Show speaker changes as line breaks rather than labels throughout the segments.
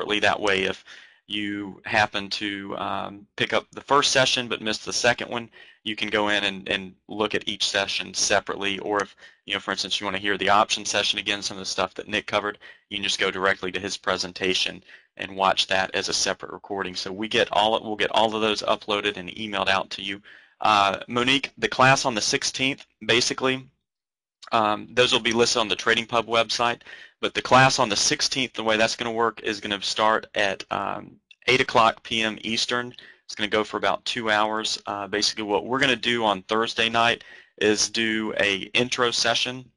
separately. That way, if you happen to pick up the first session but miss the second one, you can go in and look at each session separately. Or if, for instance, you want to hear the option session again, some of the stuff that Nick covered, you can just go directly to his presentation and watch that as a separate recording. So we'll get all of those uploaded and emailed out to you. Monique, the class on the 16th, basically, those will be listed on the Trading Pub website, but the class on the 16th, the way that's going to work is going to start at 8 o'clock p.m. Eastern. It's going to go for about 2 hours. Basically, what we're going to do on Thursday night is do a intro session.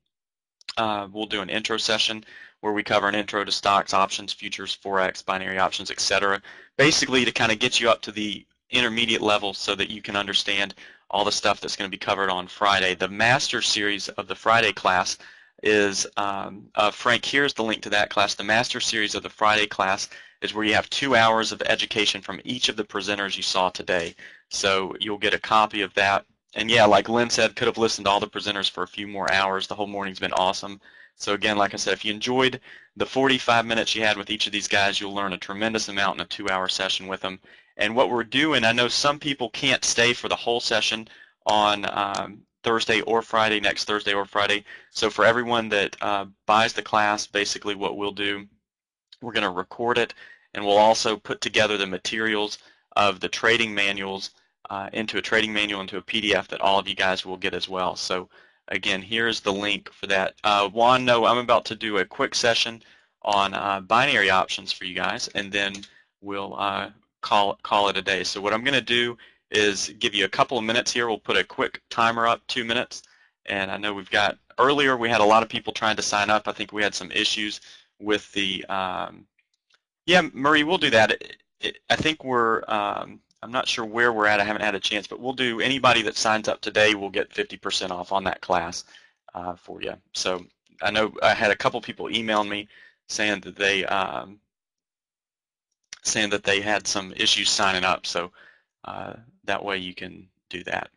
We'll do an intro session where we cover an intro to stocks, options, futures, forex, binary options, etc. Basically, to kind of get you up to the intermediate level so that you can understand all the stuff that's going to be covered on Friday. The master series of the Friday class is, Frank, here's the link to that class. The master series of the Friday class is where you have 2 hours of education from each of the presenters you saw today. So you'll get a copy of that. And yeah, like Lynn said, could have listened to all the presenters for a few more hours. The whole morning's been awesome. So again, like I said, if you enjoyed the 45 minutes you had with each of these guys, you'll learn a tremendous amount in a 2-hour session with them. And what we're doing, I know some people can't stay for the whole session on Thursday or Friday, next Thursday or Friday. So for everyone that buys the class, basically what we'll do, we're going to record it, and we'll also put together the materials of the trading manuals into a trading manual, into a PDF that all of you guys will get as well. So again, here's the link for that. Juan, no, I'm about to do a quick session on binary options for you guys, and then we'll call it a day. So what I'm going to do is give you a couple of minutes here. We'll put a quick timer up, 2 minutes. And I know earlier we had a lot of people trying to sign up. I think we had some issues with the, yeah, Murray, we'll do that. I think I'm not sure where we're at. I haven't had a chance, but we'll do, anybody that signs up today will get 50% off on that class for you. So I know I had a couple people email me saying that they had some issues signing up. So that way you can do that.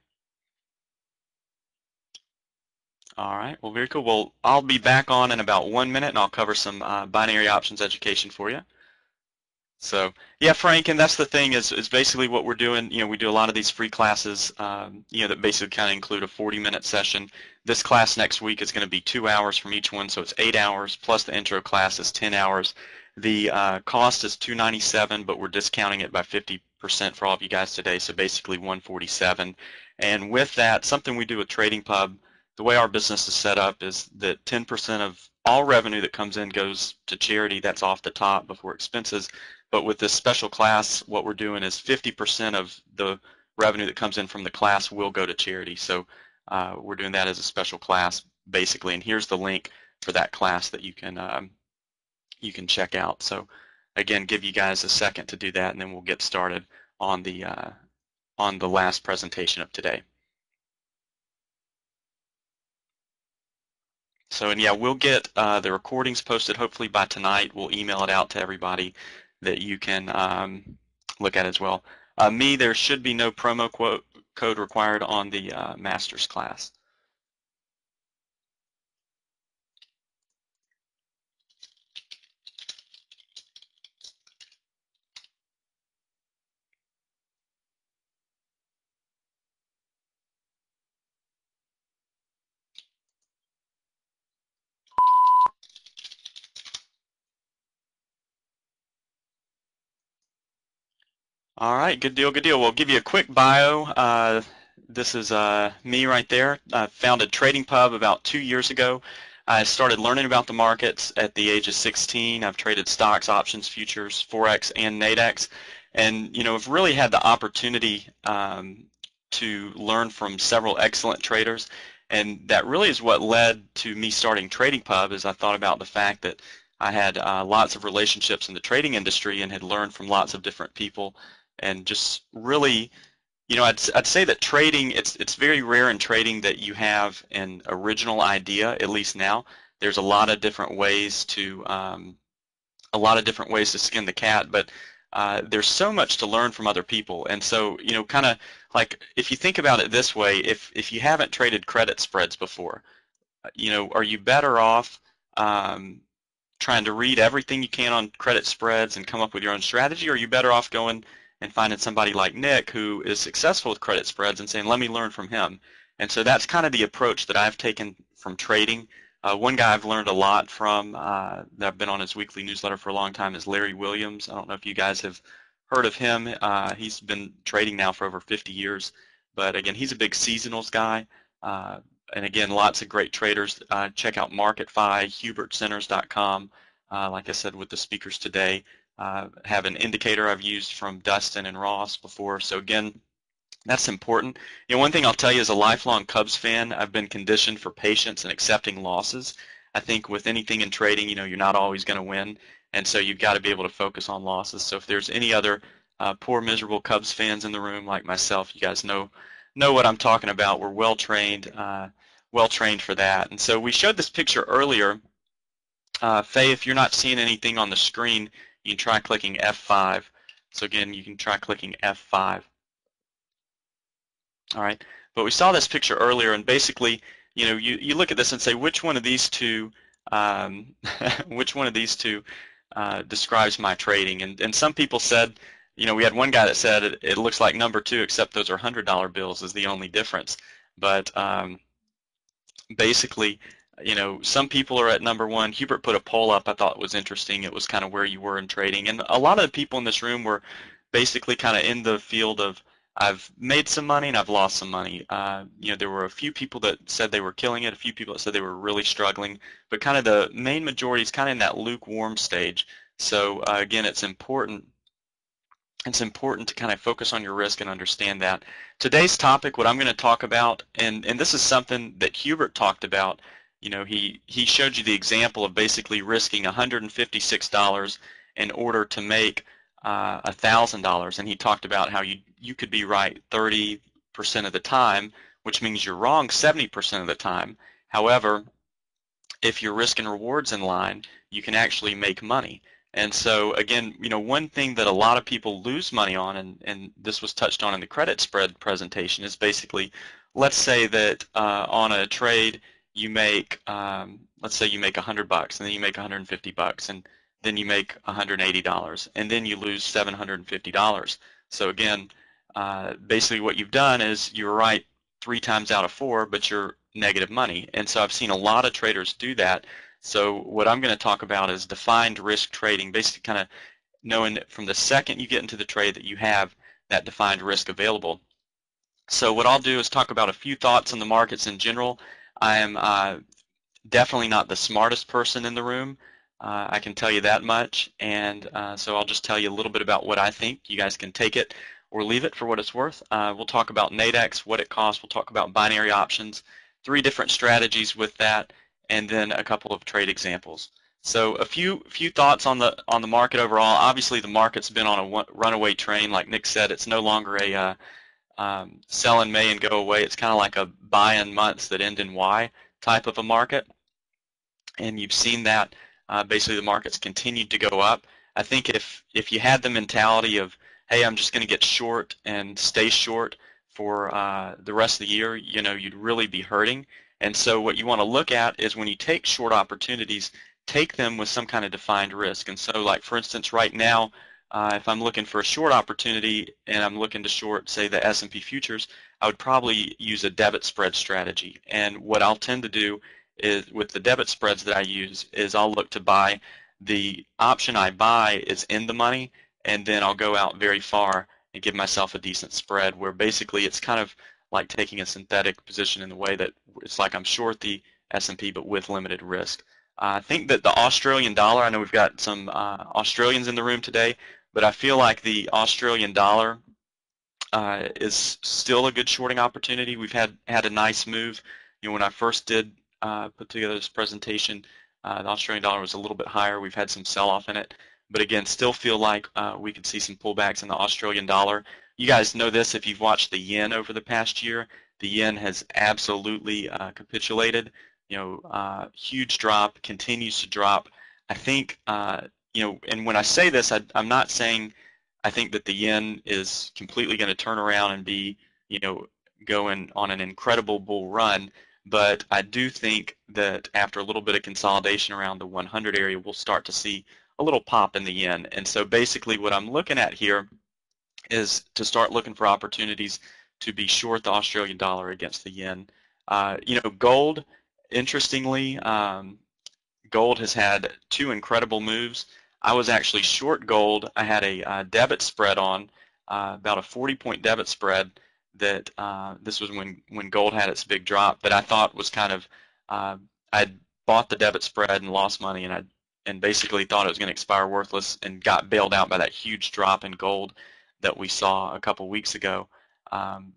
All right, well, very cool. Well, I'll be back on in about 1 minute, and I'll cover some binary options education for you. So, yeah, Frank, and that's the thing is basically what we're doing. We do a lot of these free classes, that basically kind of include a 40-minute session. This class next week is going to be 2 hours from each one, so it's 8 hours, plus the intro class is 10 hours. The cost is $297, but we're discounting it by 50% for all of you guys today, so basically $147. And with that, something we do with Trading Pub, the way our business is set up is that 10% of all revenue that comes in goes to charity. That's off the top before expenses. But with this special class, what we're doing is 50% of the revenue that comes in from the class will go to charity. So we're doing that as a special class, basically. And here's the link for that class that you can check out. So again, give you guys a second to do that, and then we'll get started on the last presentation of today. So, and yeah, we'll get the recordings posted hopefully by tonight. We'll email it out to everybody that you can look at as well. There should be no promo code required on the master's class. All right, good deal, good deal. We'll give you a quick bio. This is me right there. I founded Trading Pub about 2 years ago. I started learning about the markets at the age of 16. I've traded stocks, options, futures, forex, and Nadex, and I've really had the opportunity to learn from several excellent traders, and that really is what led to me starting Trading Pub. Is I thought about the fact that I had lots of relationships in the trading industry and had learned from lots of different people. And just really, I'd say that trading, it's very rare in trading that you have an original idea. At least now, there's a lot of different ways to skin the cat. But there's so much to learn from other people. And so, kind of like if you think about it this way, if you haven't traded credit spreads before, are you better off trying to read everything you can on credit spreads and come up with your own strategy, or are you better off going and finding somebody like Nick who is successful with credit spreads and saying, let me learn from him? And so that's kind of the approach that I've taken from trading. One guy I've learned a lot from that I've been on his weekly newsletter for a long time is Larry Williams. I don't know if you guys have heard of him. He's been trading now for over 50 years. But again, he's a big seasonals guy. And again, lots of great traders. Check out MarketFi, hubertcenters.com. Like I said with the speakers today, have an indicator I've used from Dustin and Ross before. So again, that's important. One thing I'll tell you as a lifelong Cubs fan, I've been conditioned for patience and accepting losses. I think with anything in trading, you're not always going to win, and so you've got to be able to focus on losses. So if there's any other poor, miserable Cubs fans in the room like myself, you guys know what I'm talking about. We're well trained for that. And so we showed this picture earlier. Faye, if you're not seeing anything on the screen, you can try clicking F5. So again, you can try clicking F5. All right, but we saw this picture earlier, and basically, you look at this and say, which one of these two, describes my trading? And some people said, we had one guy that said it looks like number 2, except those are $100 bills is the only difference. But basically, some people are at number 1. Hubert put a poll up I thought was interesting. It was kind of where you were in trading, and a lot of the people in this room were basically kind of in the field of I've made some money and I've lost some money. There were a few people that said they were killing it, a few people that said they were really struggling, but kind of the main majority is kind of in that lukewarm stage. So again, it's important to kind of focus on your risk and understand that. Today's topic, what I'm going to talk about, and this is something that Hubert talked about. He showed you the example of basically risking $156 in order to make $1,000, and he talked about how you could be right 30% of the time, which means you're wrong 70% of the time. However, if your risk and rewards in line, you can actually make money. And so again, one thing that a lot of people lose money on, and this was touched on in the credit spread presentation, is basically, let's say that on a trade you make, let's say you make $100 and then you make $150, and then you make $180, and then you lose $750. So again, basically what you've done is you're right 3 times out of 4, but you're negative money. And so I've seen a lot of traders do that. So what I'm going to talk about is defined risk trading, basically kind of knowing that from the second you get into the trade that you have that defined risk available. So what I'll do is talk about a few thoughts on the markets in general. I am definitely not the smartest person in the room. I can tell you that much, and so I'll just tell you a little bit about what I think. You guys can take it or leave it for what it's worth. We'll talk about Nadex, what it costs. We'll talk about binary options, 3 different strategies with that, and then a couple of trade examples. So a few thoughts on the market overall. Obviously, the market's been on a runaway train. Like Nick said, it's no longer a sell in May and go away. It's kind of like a buy in months that end in Y type of a market, and you've seen that. Basically, the market's continued to go up. I think if you had the mentality of, hey, I'm just going to get short and stay short for the rest of the year, you'd really be hurting. And so what you want to look at is when you take short opportunities, take them with some kind of defined risk. And so, like for instance, right now, if I'm looking for a short opportunity and I'm looking to short, say, the S&P futures, I would probably use a debit spread strategy. And what I'll tend to do is, with the debit spreads that I use, is I'll look to buy the option I buy is in the money, and then I'll go out very far and give myself a decent spread, where basically it's kind of like taking a synthetic position in the way that it's like I'm short the S&P but with limited risk. I think that the Australian dollar, I know we've got some Australians in the room today, but I feel like the Australian dollar is still a good shorting opportunity. We've had a nice move. When I first did put together this presentation, the Australian dollar was a little bit higher. We've had some sell-off in it, but again, still feel like we could see some pullbacks in the Australian dollar. You guys know this if you've watched the yen over the past year. The yen has absolutely capitulated. Huge drop, continues to drop. I think, and when I say this, I'm not saying I think that the yen is completely going to turn around and be, going on an incredible bull run. but I do think that after a little bit of consolidation around the 100 area, we'll start to see a little pop in the yen. And so basically what I'm looking at here is to start looking for opportunities to be short the Australian dollar against the yen. Gold, interestingly, gold has had two incredible moves. I was actually short gold. I had a debit spread on, about a 40-point debit spread that this was when gold had its big drop that I thought was kind of, I'd bought the debit spread and lost money, and basically thought it was going to expire worthless and got bailed out by that huge drop in gold that we saw a couple weeks ago.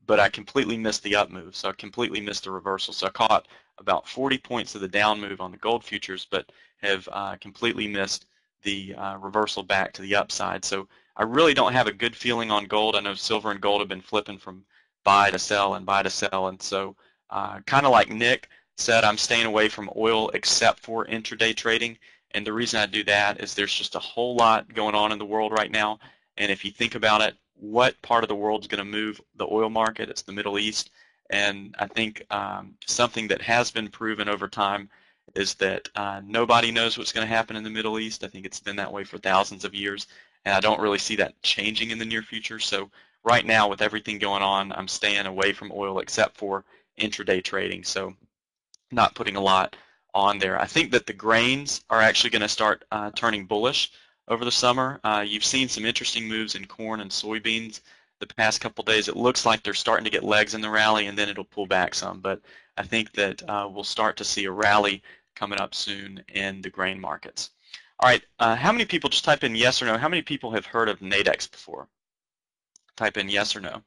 But I completely missed the up move, so I completely missed the reversal. So I caught about 40 points of the down move on the gold futures, but have completely missed the reversal back to the upside. So I really don't have a good feeling on gold. I know silver and gold have been flipping from buy to sell and buy to sell, and so kind of like Nick said, I'm staying away from oil except for intraday trading. And the reason I do that is there's just a whole lot going on in the world right now. And if you think about it, what part of the world is going to move the oil market? It's the Middle East. And I think something that has been proven over time is that nobody knows what's going to happen in the Middle East. I think it's been that way for thousands of years, and I don't really see that changing in the near future. So right now, with everything going on, I'm staying away from oil except for intraday trading, so not putting a lot on there. I think that the grains are actually going to start turning bullish over the summer. You've seen some interesting moves in corn and soybeans the past couple days. It looks like they're starting to get legs in the rally, and then it'll pull back some. But I think that we'll start to see a rally coming up soon in the grain markets. All right, how many people, just type in yes or no, how many people have heard of Nadex before? Type in yes or no.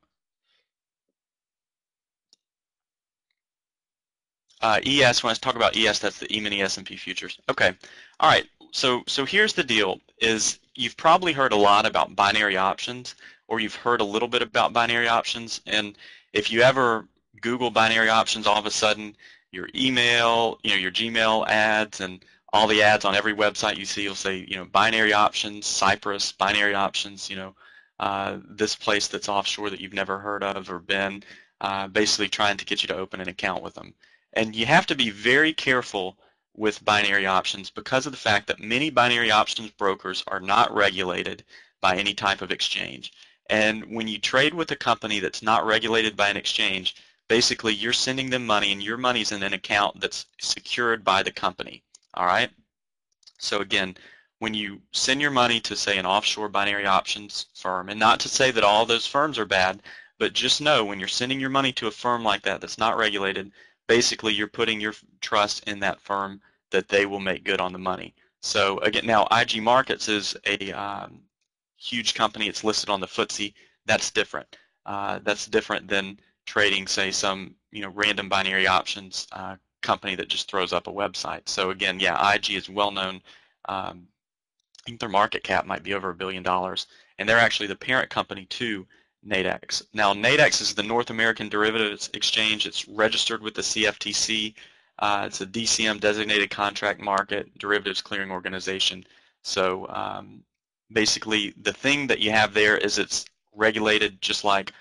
ES, when I talk about ES, that's the E-mini S&P futures. Okay, all right, so here's the deal, is you've probably heard a lot about binary options, or you've heard a little bit about binary options, and if you ever Google binary options, all of a sudden your email, your Gmail ads and all the ads on every website you see will say, binary options, Cyprus, binary options, this place that's offshore that you've never heard of or been, basically trying to get you to open an account with them. And you have to be very careful with binary options because of the fact that many binary options brokers are not regulated by any type of exchange. And when you trade with a company that's not regulated by an exchange, basically you're sending them money and your money's in an account that's secured by the company. All right? So again, when you send your money to, say, an offshore binary options firm, and not to say that all those firms are bad, but just know when you're sending your money to a firm like that that's not regulated, basically you're putting your trust in that firm that they will make good on the money. So again, now IG Markets is a huge company. It's listed on the FTSE. That's different. That's different than trading, say, some random binary options company that just throws up a website. So again, yeah, IG is well known. I think their market cap might be over $1 billion, and they're actually the parent company to Nadex. Now, Nadex is the North American Derivatives Exchange. It's registered with the CFTC. It's a DCM, Designated Contract Market Derivatives Clearing Organization. So basically, the thing that you have there is it's regulated just like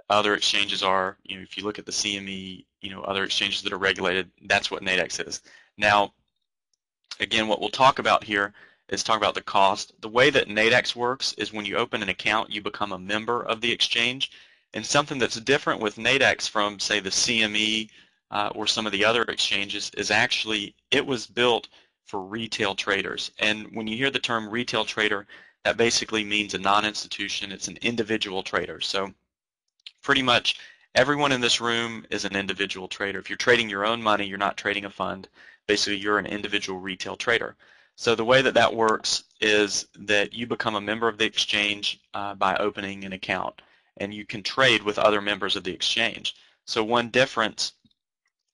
other exchanges are. If you look at the CME, other exchanges that are regulated, that's what Nadex is. Now, again, what we'll talk about here is talk about the cost. The way that Nadex works is when you open an account, you become a member of the exchange. And something that's different with Nadex from, say, the CME or some of the other exchanges is actually it was built for retail traders. And when you hear the term retail trader, that basically means a non-institution. It's an individual trader. So pretty much everyone in this room is an individual trader. If you're trading your own money, you're not trading a fund. Basically, you're an individual retail trader. So the way that that works is that you become a member of the exchange by opening an account, and you can trade with other members of the exchange. So one difference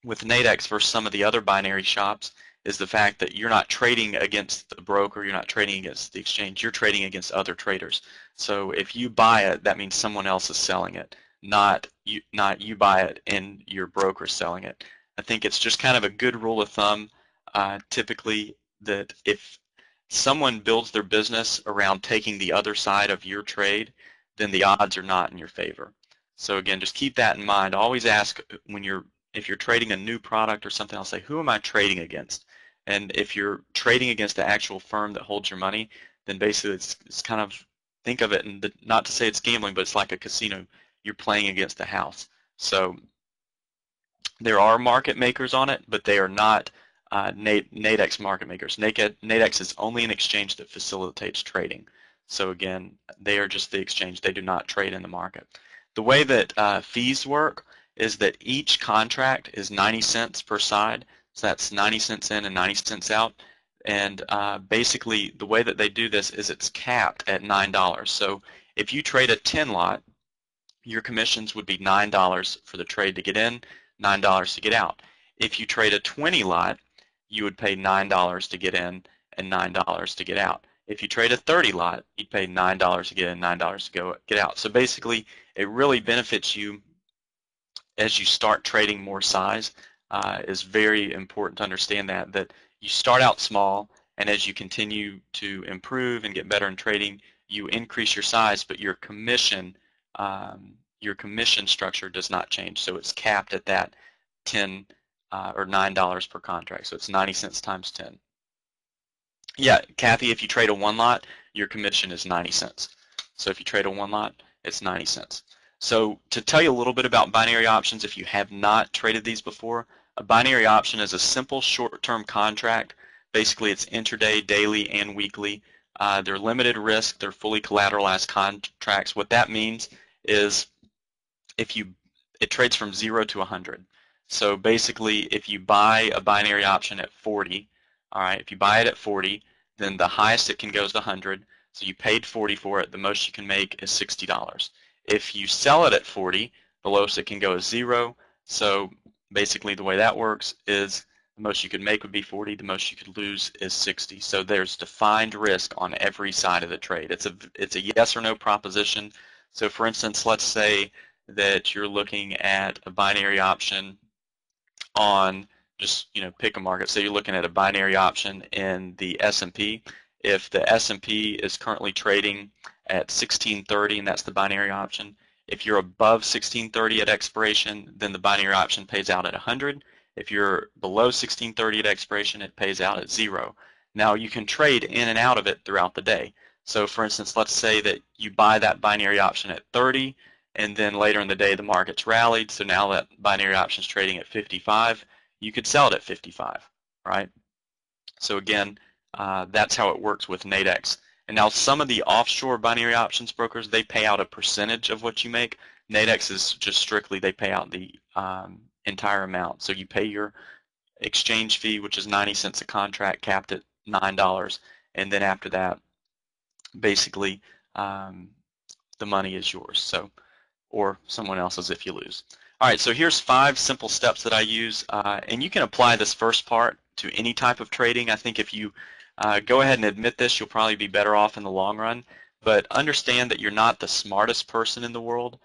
with Nadex versus some of the other binary shops is the fact that you're not trading against the broker, you're not trading against the exchange, you're trading against other traders. So if you buy it, that means someone else is selling it, not you buy it and your broker selling it. I think it's just kind of a good rule of thumb, typically, that if someone builds their business around taking the other side of your trade, then the odds are not in your favor. So again, just keep that in mind. Always ask when you're if you're trading a new product or something, I'll say, who am I trading against? And if you're trading against the actual firm that holds your money, then basically it's kind of, think of it, and not to say it's gambling, but it's like a casino. You're playing against the house. So there are market makers on it, but they are not Nadex market makers. Nadex is only an exchange that facilitates trading. So again, they are just the exchange. They do not trade in the market. The way that fees work is that each contract is 90 cents per side. So that's 90 cents in and 90 cents out. And basically, the way that they do this is it's capped at $9. So if you trade a 10 lot, your commissions would be $9 for the trade to get in, $9 to get out. If you trade a 20 lot, you would pay $9 to get in and $9 to get out. If you trade a 30 lot, you'd pay $9 to get in, $9 to get out. So basically, it really benefits you as you start trading more size. Is very important to understand that you start out small, and as you continue to improve and get better in trading, you increase your size, but your commission structure does not change. So it's capped at that 10 or $9 per contract. So it's 90 cents times 10. Yeah, Kathy, if you trade a one lot, your commission is 90 cents. So if you trade a one lot, it's 90 cents. So to tell you a little bit about binary options, if you have not traded these before, a binary option is a simple short-term contract. Basically, it's intraday, daily, and weekly. They're limited risk. They're fully collateralized contracts. What that means is it trades from 0 to 100. So basically, if you buy a binary option at 40, all right, if you buy it at 40, then the highest it can go is 100. So you paid 40 for it. The most you can make is $60. If you sell it at 40, the lowest it can go is 0. So basically, the way that works is the most you could make would be 40. The most you could lose is 60. So there's defined risk on every side of the trade. It's a yes or no proposition. So for instance, let's say that you're looking at a binary option on, just pick a market. Say you're looking at a binary option in the S&P. If the S&P is currently trading at 1630, and that's the binary option, if you're above 1630 at expiration, then the binary option pays out at 100. If you're below 1630 at expiration, it pays out at 0. Now you can trade in and out of it throughout the day. So for instance, let's say that you buy that binary option at 30, and then later in the day the market's rallied, so now that binary option is trading at 55, you could sell it at 55, right? So again, that's how it works with Nadex. And now some of the offshore binary options brokers, they pay out a percentage of what you make. Nadex is just strictly, they pay out the entire amount. So you pay your exchange fee, which is 90 cents a contract, capped at $9, and then after that, basically, the money is yours. So, or someone else's if you lose. All right, so here's 5 simple steps that I use, and you can apply this first part to any type of trading. I think if you go ahead and admit this, you'll probably be better off in the long run, but understand that you're not the smartest person in the world.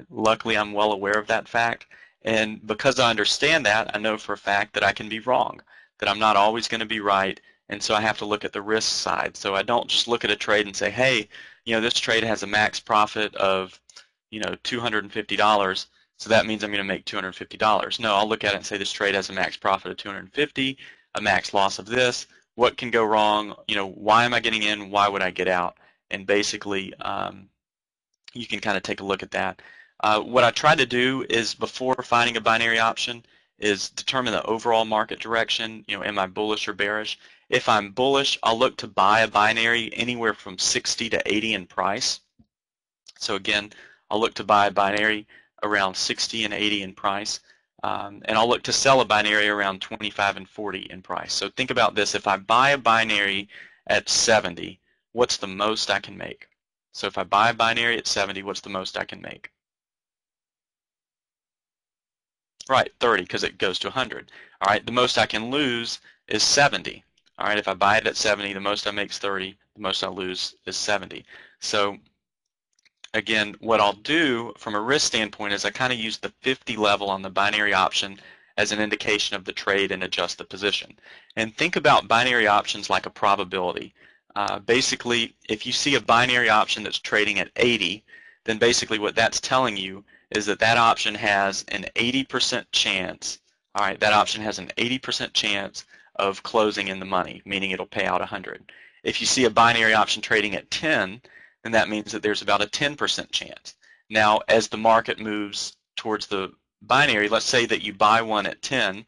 Luckily, I'm well aware of that fact, and because I understand that, I know for a fact that I can be wrong, that I'm not always going to be right, and so I have to look at the risk side. So I don't just look at a trade and say, hey, this trade has a max profit of $250, so that means I'm going to make $250. No, I'll look at it and say this trade has a max profit of $250, a max loss of this. What can go wrong? Why am I getting in? Why would I get out? And basically, you can kind of take a look at that. What I try to do is, before finding a binary option, is determine the overall market direction. Am I bullish or bearish? If I'm bullish, I'll look to buy a binary anywhere from 60 to 80 in price. So again, I'll look to buy a binary around 60 and 80 in price, and I'll look to sell a binary around 25 and 40 in price. So think about this. If I buy a binary at 70, what's the most I can make? So if I buy a binary at 70, what's the most I can make? Right, 30, because it goes to 100. All right, the most I can lose is 70. All right, if I buy it at 70, the most I make is 30, the most I lose is 70. So again, what I'll do from a risk standpoint is I kind of use the 50 level on the binary option as an indication of the trade and adjust the position. And think about binary options like a probability. Basically, if you see a binary option that's trading at 80, then basically what that's telling you is that that option has an 80% chance, all right, that option has an 80% chance of closing in the money, meaning it'll pay out 100. If you see a binary option trading at 10, then that means that there's about a 10% chance. Now, as the market moves towards the binary, let's say that you buy one at 10,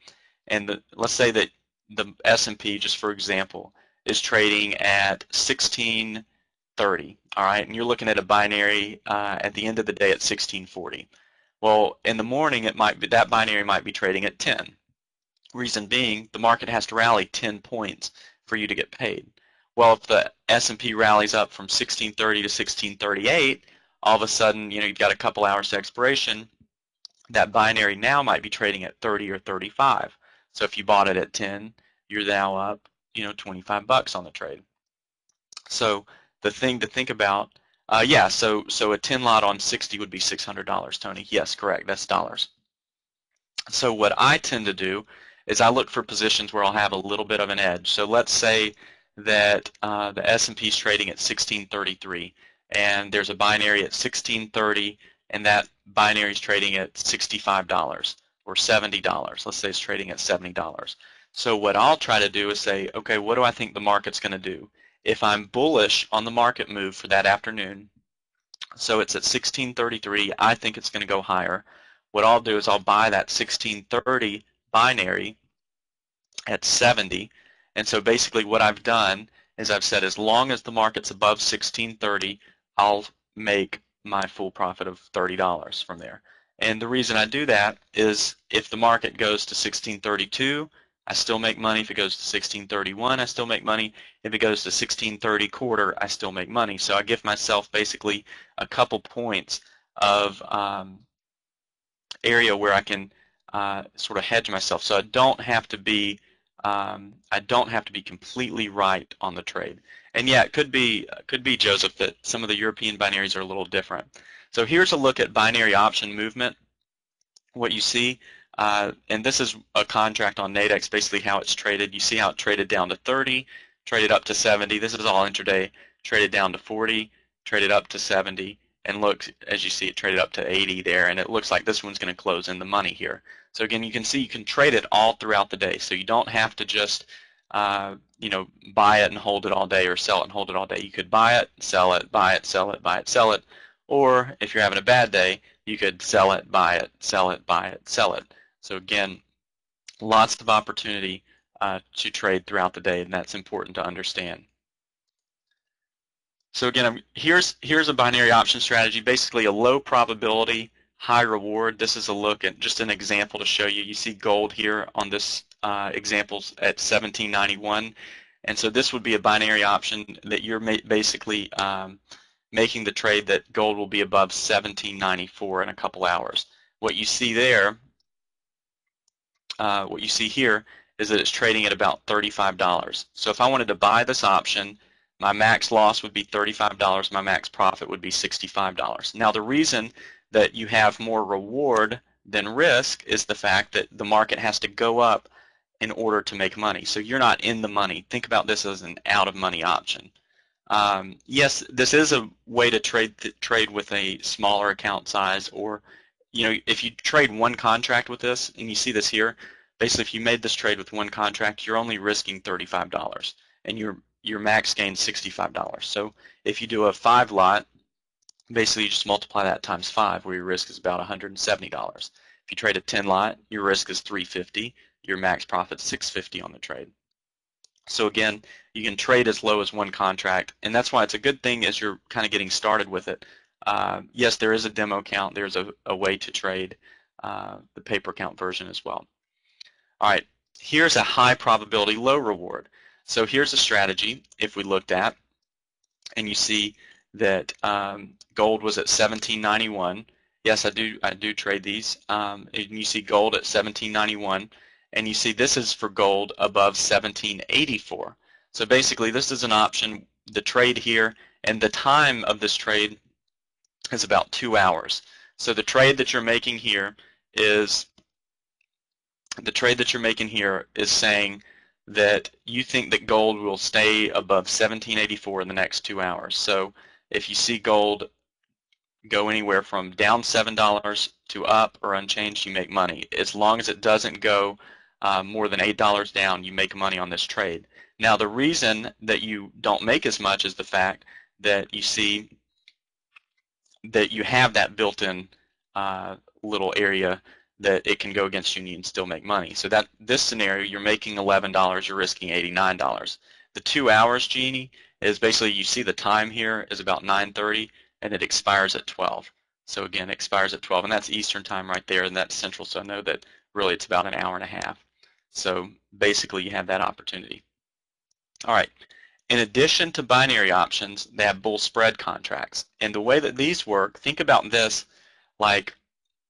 and let's say that the S&P, just for example, is trading at 1630, all right, and you're looking at a binary at the end of the day at 1640. Well, in the morning, it might be that binary might be trading at 10. Reason being, the market has to rally 10 points for you to get paid. Well, if the S&P rallies up from 1630 to 1638, all of a sudden, you've got a couple hours to expiration. That binary now might be trading at 30 or 35. So if you bought it at 10, you're now up, 25 bucks on the trade. So the thing to think about, yeah, so a 10 lot on 60 would be $600, Tony. Yes, correct, that's dollars. So what I tend to do is I look for positions where I'll have a little bit of an edge. So let's say that the S&P is trading at 1633, and there's a binary at 1630, and that binary is trading at $65 or $70. Let's say it's trading at $70. So what I'll try to do is say, okay, what do I think the market's going to do? If I'm bullish on the market move for that afternoon, so it's at 1633, I think it's going to go higher. What I'll do is I'll buy that 1630 binary at 70. And so basically what I've done is I've said as long as the market's above 1630, I'll make my full profit of $30 from there. And the reason I do that is if the market goes to 1632, I still make money. If it goes to 1631, I still make money. If it goes to 1630 quarter, I still make money. So I give myself basically a couple points of area where I can sort of hedge myself. So I don't have to be completely right on the trade. And yeah, it could be Joseph, that some of the European binaries are a little different. So here's a look at binary option movement. What you see, and this is a contract on Nadex, basically how it's traded. You see how it traded down to 30, traded up to 70. This is all intraday. Traded down to 40, traded up to 70, and look, as you see, it traded up to 80 there, and it looks like this one's going to close in the money here. So again, you can see you can trade it all throughout the day. So you don't have to just buy it and hold it all day, or sell it and hold it all day. You could buy it, sell it, buy it, sell it, buy it, sell it. Or if you're having a bad day, you could sell it, buy it, sell it, buy it, sell it. So again, lots of opportunity to trade throughout the day, and that's important to understand. So again, here's a binary option strategy, basically a low probability, high reward. This is a look at just an example to show you. You see gold here on this examples at 1791, and so this would be a binary option that you're basically making the trade that gold will be above 1794 in a couple hours. What you see there, what you see here is that it's trading at about $35. So if I wanted to buy this option, my max loss would be $35, my max profit would be $65. Now the reason that you have more reward than risk is the fact that the market has to go up in order to make money. So you're not in the money. Think about this as an out of money option. Yes, this is a way to trade with a smaller account size, or if you trade one contract with this, and you see this here, basically if you made this trade with one contract, you're only risking $35, and your max gain $65. So if you do a 5 lot, basically you just multiply that times 5, where your risk is about $170. If you trade a 10 lot, your risk is $350, your max profit is $650 on the trade. So again, you can trade as low as one contract, and that's why it's a good thing as you're kind of getting started with it. Yes, there is a demo account. There's a way to trade the paper account version as well. All right, here's a high probability, low reward. So here's a strategy if we looked at, and you see that gold was at 1791. Yes, I do trade these. And you see gold at 1791, and you see this is for gold above 1784. So basically, this is an option. The trade here, and the time of this trade is about 2 hours. So the trade that you're making here is saying that you think that gold will stay above 1784 in the next 2 hours. So if you see gold go anywhere from down $7 to up or unchanged, you make money. As long as it doesn't go more than $8 down, you make money on this trade. Now, the reason that you don't make as much is the fact that you see that you have that built-in little area that it can go against you and you can still make money. So that this scenario, you're making $11, you're risking $89. The 2 hours genie is basically, you see the time here is about 9:30 and it expires at 12. So again, it expires at 12, and that's Eastern time right there, and that's Central, so I know that really it's about an hour and a half. So basically you have that opportunity. All right. In addition to binary options, they have bull spread contracts. And the way that these work, think about this like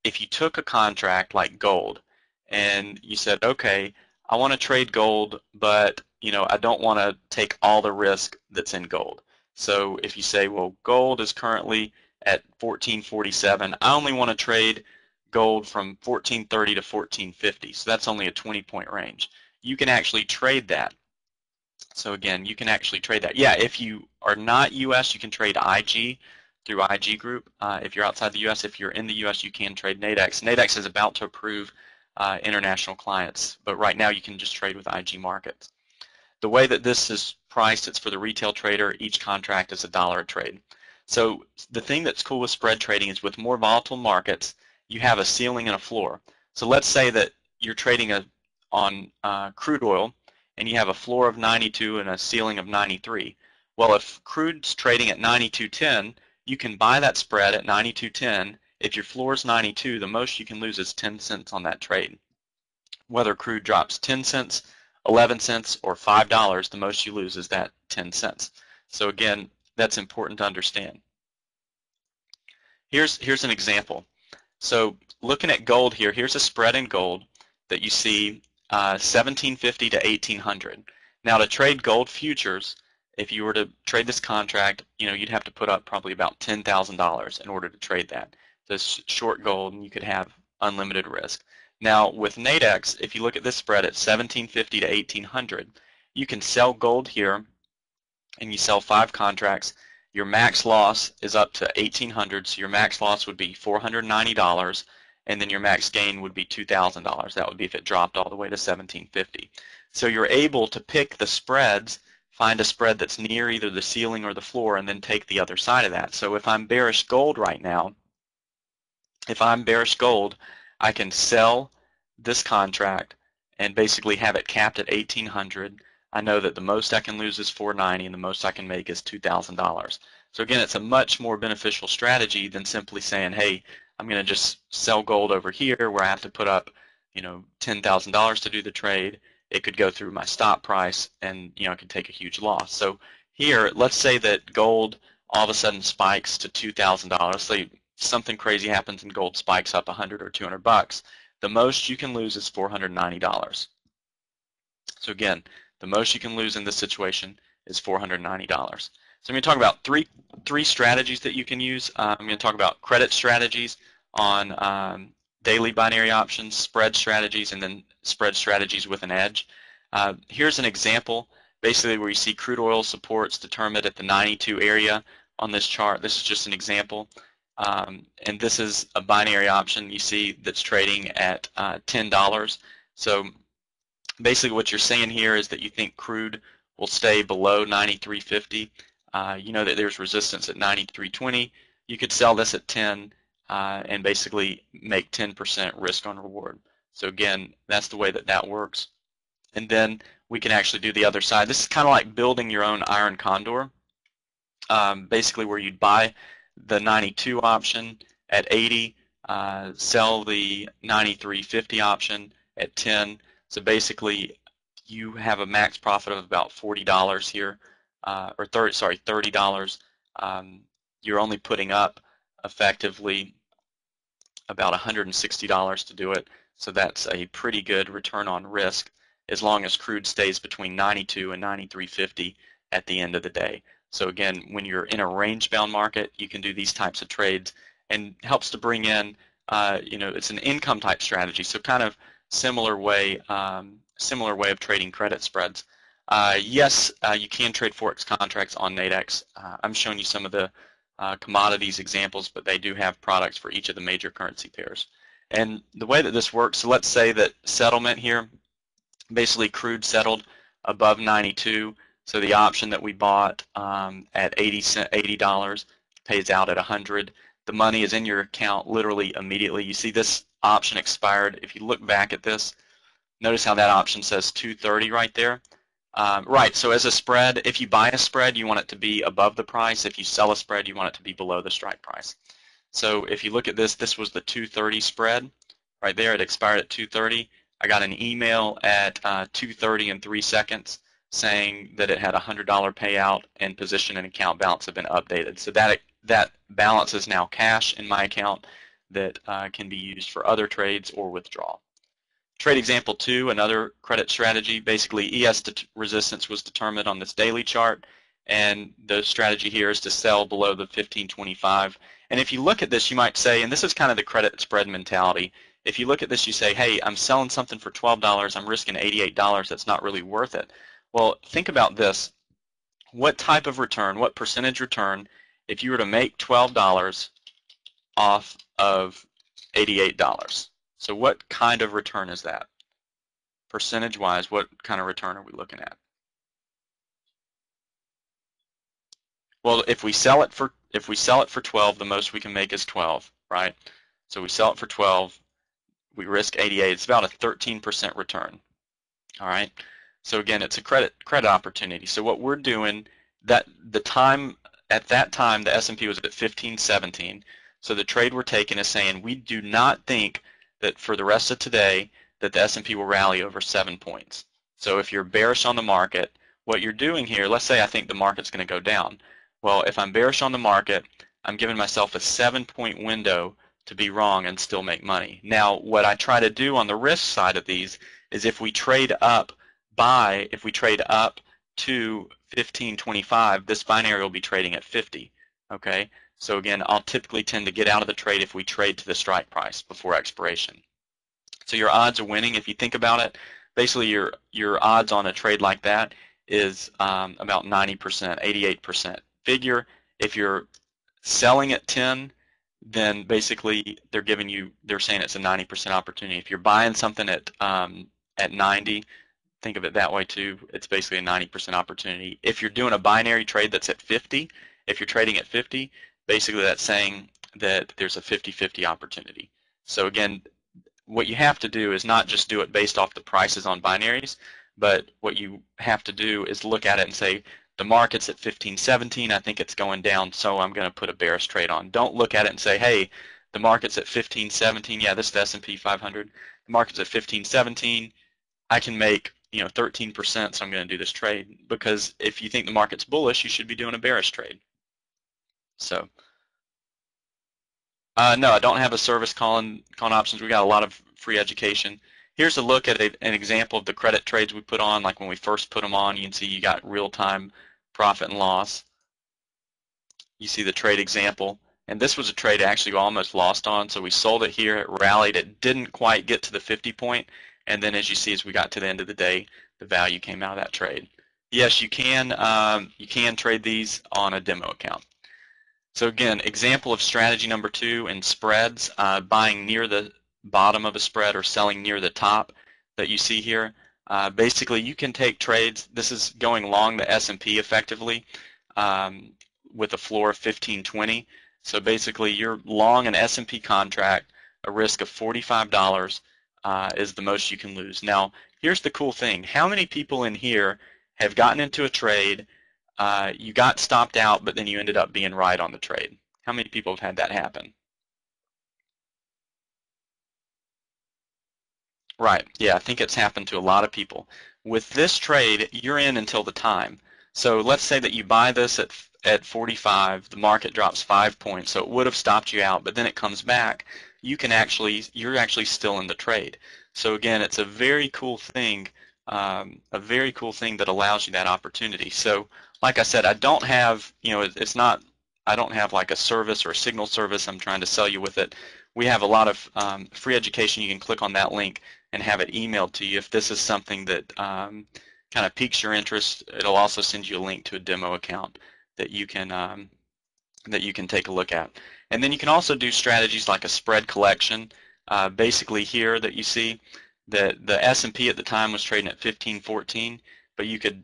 if you took a contract like gold and you said, okay, I want to trade gold, but I don't want to take all the risk that's in gold. So if you say, well, gold is currently at 1447, I only want to trade gold from 1430 to 1450, so that's only a 20-point range. You can actually trade that. So again, you can actually trade that. Yeah, if you are not US, you can trade IG through IG Group. If you're outside the US, if you're in the US, you can trade Nadex. Nadex is about to approve international clients, but right now you can just trade with IG Markets. The way that this is priced, it's for the retail trader. Each contract is $1 a trade. So the thing that's cool with spread trading is with more volatile markets, you have a ceiling and a floor. So let's say that you're trading on crude oil, and you have a floor of 92 and a ceiling of 93. Well, if crude's trading at 92.10, you can buy that spread at 92.10. If your floor is 92, the most you can lose is 10 cents on that trade. Whether crude drops 10 cents, 11 cents, or $5, the most you lose is that 10 cents. So again, that's important to understand. Here's an example. So looking at gold here, here's a spread in gold that you see 1750 to 1800. Now to trade gold futures, if you were to trade this contract, you'd have to put up probably about $10,000 in order to trade that. So short gold, and you could have unlimited risk. Now with Nadex, if you look at this spread at 1750 to 1800, you can sell gold here, and you sell 5 contracts. Your max loss is up to 1800, so your max loss would be $490, and then your max gain would be $2,000. That would be if it dropped all the way to 1750. So you're able to pick the spreads, find a spread that's near either the ceiling or the floor, and then take the other side of that. So if I'm bearish gold right now, I can sell this contract and basically have it capped at 1800. I know that the most I can lose is $490 and the most I can make is $2,000. So again, it's a much more beneficial strategy than simply saying, hey, I'm going to just sell gold over here where I have to put up, $10,000 to do the trade. It could go through my stop price, and I could take a huge loss. So here, let's say that gold all of a sudden spikes to $2,000. So something crazy happens and gold spikes up 100 or 200 bucks. The most you can lose is $490. So again, the most you can lose in this situation is $490. So I'm going to talk about three strategies that you can use. I'm going to talk about credit strategies on daily binary options, spread strategies, and then spread strategies with an edge. Here's an example, basically where you see crude oil supports determined at the 92 area on this chart. This is just an example. And this is a binary option you see that's trading at $10. So basically what you're saying here is that you think crude will stay below 93.50. You know that there's resistance at 93.20. You could sell this at 10 and basically make 10% risk on reward. So again, that's the way that that works. And then we can actually do the other side. This is kind of like building your own iron condor, basically where you'd buy the 92 option at 80, sell the 93.50 option at 10. So basically, you have a max profit of about $40 here, or $30. You're only putting up effectively about $160 to do it. So that's a pretty good return on risk as long as crude stays between 92 and 93.50 at the end of the day. So again, when you're in a range-bound market, you can do these types of trades, and helps to bring in, it's an income type strategy. So kind of similar way of trading credit spreads. Yes, you can trade forex contracts on Nadex. I'm showing you some of the commodities examples, but they do have products for each of the major currency pairs. And the way that this works, so let's say that settlement here, basically crude settled above 92. So the option that we bought at $80 pays out at 100. The money is in your account literally immediately. You see this option expired. If you look back at this, notice how that option says 230 right there. Right, so as a spread, if you buy a spread, you want it to be above the price. If you sell a spread, you want it to be below the strike price. So if you look at this, this was the 230 spread right there. It expired at 230. I got an email at 2:30 and 3 seconds saying that it had a $100 payout and position and account balance have been updated. So that balance is now cash in my account that can be used for other trades or withdrawal. Trade example 2, another credit strategy. Basically, ES resistance was determined on this daily chart, and the strategy here is to sell below the 1525. And if you look at this, you might say, and this is kind of the credit spread mentality, if you look at this, you say, hey, I'm selling something for $12, I'm risking $88, that's not really worth it. Well, think about this. What type of return, what percentage return, if you were to make $12 off of $88? So what kind of return is that? Percentage-wise, what kind of return are we looking at? Well, if we sell it for 12, the most we can make is 12, right? So we sell it for 12, we risk 88. It's about a 13% return. All right. So again, it's a credit opportunity. So what we're doing, at that time the S&P was at 1517. So the trade we're taking is saying we do not think that for the rest of today that the S&P will rally over 7 points. So if you're bearish on the market, what you're doing here, let's say I think the market's going to go down. Well, if I'm bearish on the market, I'm giving myself a 7-point window to be wrong and still make money. Now, what I try to do on the risk side of these is if we trade up to 1525, this binary will be trading at 50. Okay, so again, I'll typically tend to get out of the trade if we trade to the strike price before expiration. So your odds of winning, if you think about it, basically your odds on a trade like that is about 90%, 88%. Figure if you're selling at 10, then basically they're saying it's a 90% opportunity. If you're buying something at 90, think of it that way too. It's basically a 90% opportunity. If you're doing a binary trade that's at 50, if you're trading at 50, basically that's saying that there's a 50-50 opportunity. So again, what you have to do is not just do it based off the prices on binaries, but what you have to do is look at it and say, the market's at 1517, I think it's going down, so I'm going to put a bearish trade on. Don't look at it and say, hey, the market's at 1517, yeah, this is the S&P 500, the market's at 1517, I can make 13%, so I'm going to do this trade. Because if you think the market's bullish, you should be doing a bearish trade. So, no, I don't have a service calling options. We got a lot of free education. Here's a look at an example of the credit trades we put on. Like when we first put them on, you can see you got real-time profit and loss. You see the trade example. And this was a trade actually we almost lost on. So we sold it here. It rallied. It didn't quite get to the 50 point. And then as you see, as we got to the end of the day, the value came out of that trade. Yes, you can trade these on a demo account. So again, example of strategy number 2 in spreads, buying near the bottom of a spread or selling near the top that you see here. Basically, you can take trades. This is going long the S&P effectively with a floor of 1520. So basically, you're long an S&P contract, a risk of $45 is the most you can lose. Now, here's the cool thing. How many people in here have gotten into a trade, you got stopped out, but then you ended up being right on the trade? How many people have had that happen? Right, yeah, I think it's happened to a lot of people. With this trade, you're in until the time. So let's say that you buy this at 45, the market drops 5 points, so it would have stopped you out, but then it comes back. You're actually still in the trade. So again, it's a very cool thing, that allows you that opportunity. So like I said, I don't have, I don't have like a service or a signal service I'm trying to sell you with it. We have a lot of free education. You can click on that link and have it emailed to you. If this is something that kind of piques your interest, it'll also send you a link to a demo account that you can that you can take a look at. And then you can also do strategies like a spread collection. Basically here that you see that the S&P at the time was trading at 15.14, but you could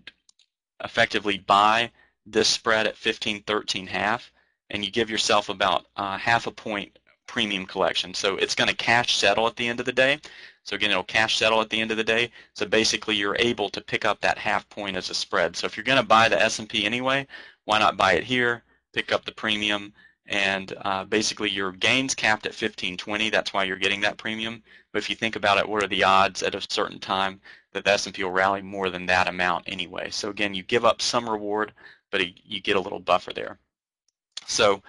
effectively buy this spread at 15.13.5, and you give yourself about half a point premium collection. So it's going to cash settle at the end of the day. So again, it'll cash settle at the end of the day. So basically, you're able to pick up that half point as a spread. So if you're going to buy the S&P anyway, why not buy it here, pick up the premium, and basically your gains capped at 15.20. That's why you're getting that premium. But if you think about it, what are the odds at a certain time that the S&P will rally more than that amount anyway? So again, you give up some reward, but you get a little buffer there. So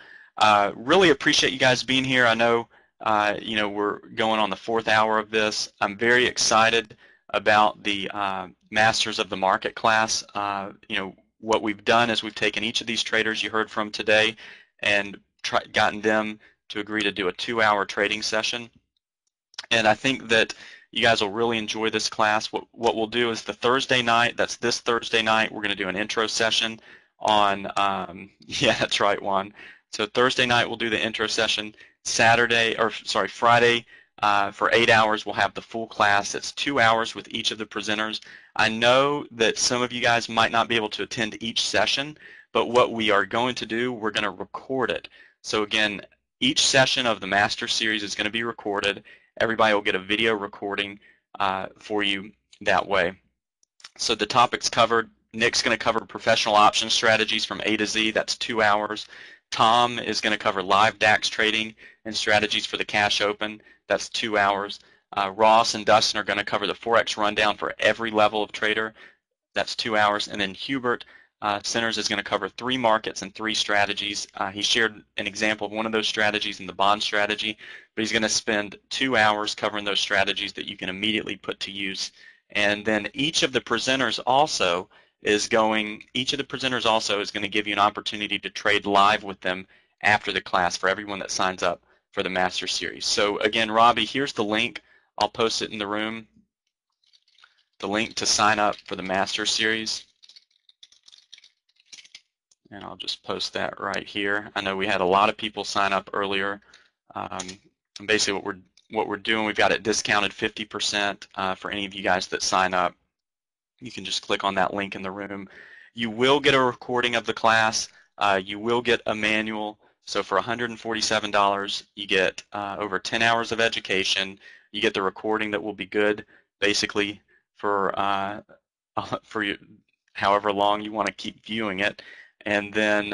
really appreciate you guys being here. I know we're going on the 4th hour of this. I'm very excited about the Masters of the Market class. What we've done is we've taken each of these traders you heard from today and gotten them to agree to do a 2-hour trading session. And I think that you guys will really enjoy this class. What we'll do is the Thursday night, that's this Thursday night, we're going to do an intro session on, yeah, that's right, Juan. So Thursday night we'll do the intro session. Friday for 8 hours we'll have the full class. It's 2 hours with each of the presenters. I know that some of you guys might not be able to attend each session, but what we are going to do, we're going to record it. So again, each session of the Master Series is going to be recorded. Everybody will get a video recording for you that way. So the topics covered, Nick's going to cover professional option strategies from A to Z. That's 2 hours. Tom is going to cover live DAX trading and strategies for the cash open. That's 2 hours. Ross and Dustin are going to cover the Forex rundown for every level of trader. That's 2 hours. And then Hubert Centers is going to cover 3 markets and 3 strategies. He shared an example of one of those strategies in the bond strategy, but he's going to spend 2 hours covering those strategies that you can immediately put to use. And then each of the presenters also is going to give you an opportunity to trade live with them after the class for everyone that signs up for the Master Series. So again, Robbie, here's the link. I'll post it in the room. The link to sign up for the Master Series. And I'll just post that right here. I know we had a lot of people sign up earlier. And basically what we're doing, we've got it discounted 50% for any of you guys that sign up. You can just click on that link in the room. You will get a recording of the class. You will get a manual. So for $147, you get over 10 hours of education. You get the recording that will be good, basically for you, however long you want to keep viewing it. And then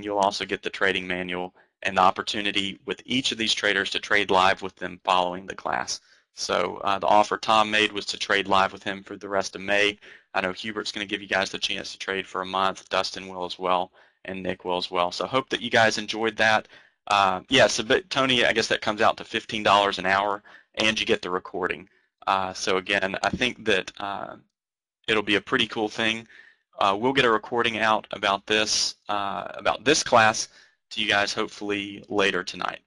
you'll also get the trading manual and the opportunity with each of these traders to trade live with them following the class. So the offer Tom made was to trade live with him for the rest of May. I know Hubert's going to give you guys the chance to trade for a month. Dustin will as well, and Nick will as well. So I hope that you guys enjoyed that. But Tony, I guess that comes out to $15 an hour, and you get the recording. So again, I think that it'll be a pretty cool thing. We'll get a recording out about this class to you guys hopefully later tonight.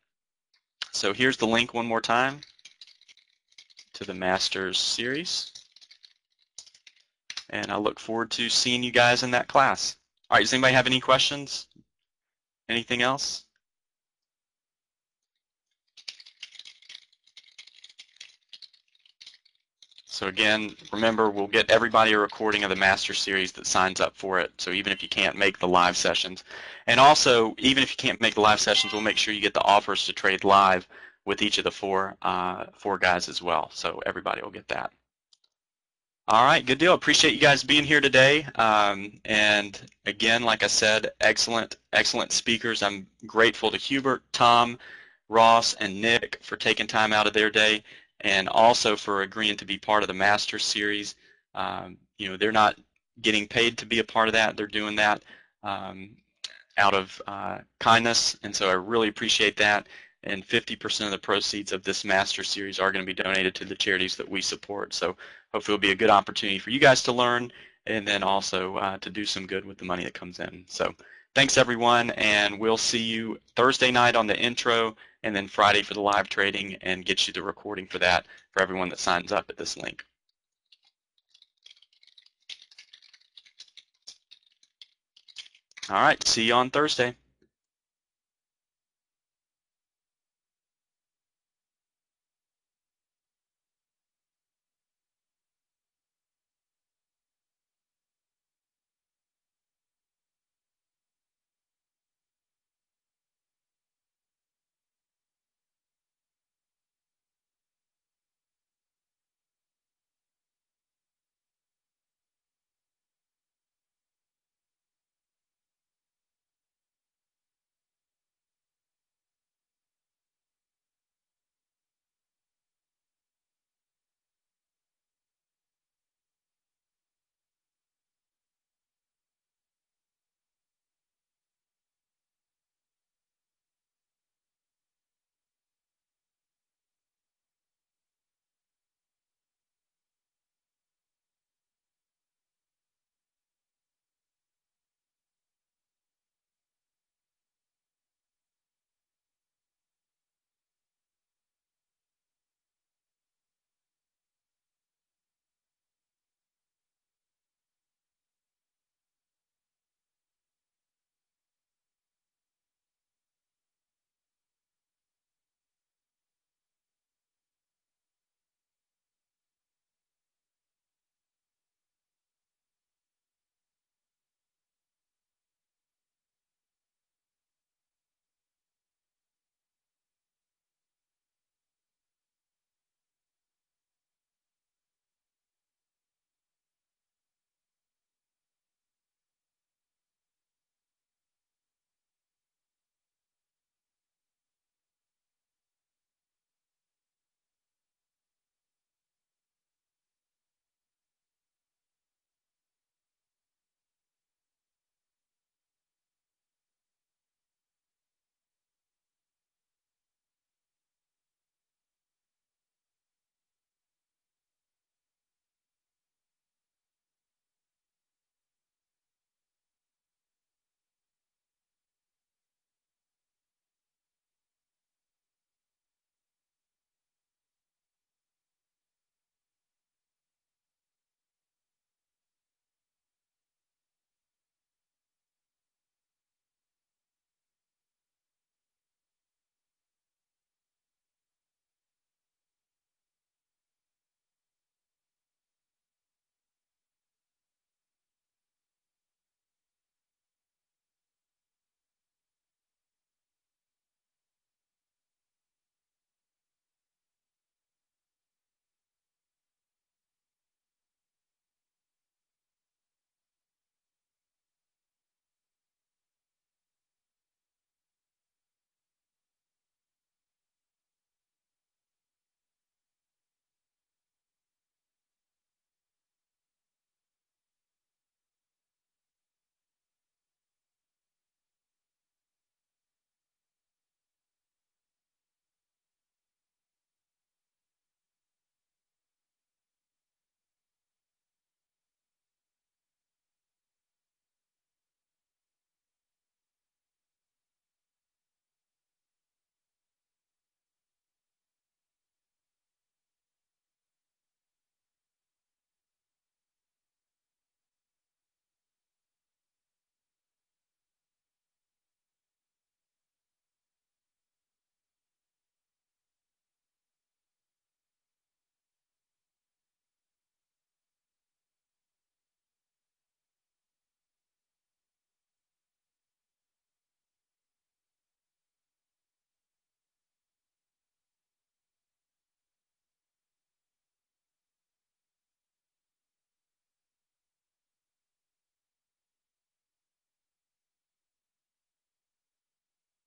So here's the link one more time to the Masters Series, and I look forward to seeing you guys in that class. All right, does anybody have any questions? Anything else? So again, remember, we'll get everybody a recording of the Master Series that signs up for it, so even if you can't make the live sessions. And also, even if you can't make the live sessions, we'll make sure you get the offers to trade live with each of the four guys as well, so everybody will get that. All right, good deal. Appreciate you guys being here today. And again, like I said, excellent speakers. I'm grateful to Hubert, Tom, Ross, and Nick for taking time out of their day, and also for agreeing to be part of the Master Series. They're not getting paid to be a part of that. They're doing that out of kindness, and so I really appreciate that. And 50% of the proceeds of this Master Series are going to be donated to the charities that we support. So hopefully it'll be a good opportunity for you guys to learn, and then also to do some good with the money that comes in. So thanks everyone, and we'll see you Thursday night on the intro, and then Friday for the live trading, and get you the recording for that for everyone that signs up at this link. All right, see you on Thursday.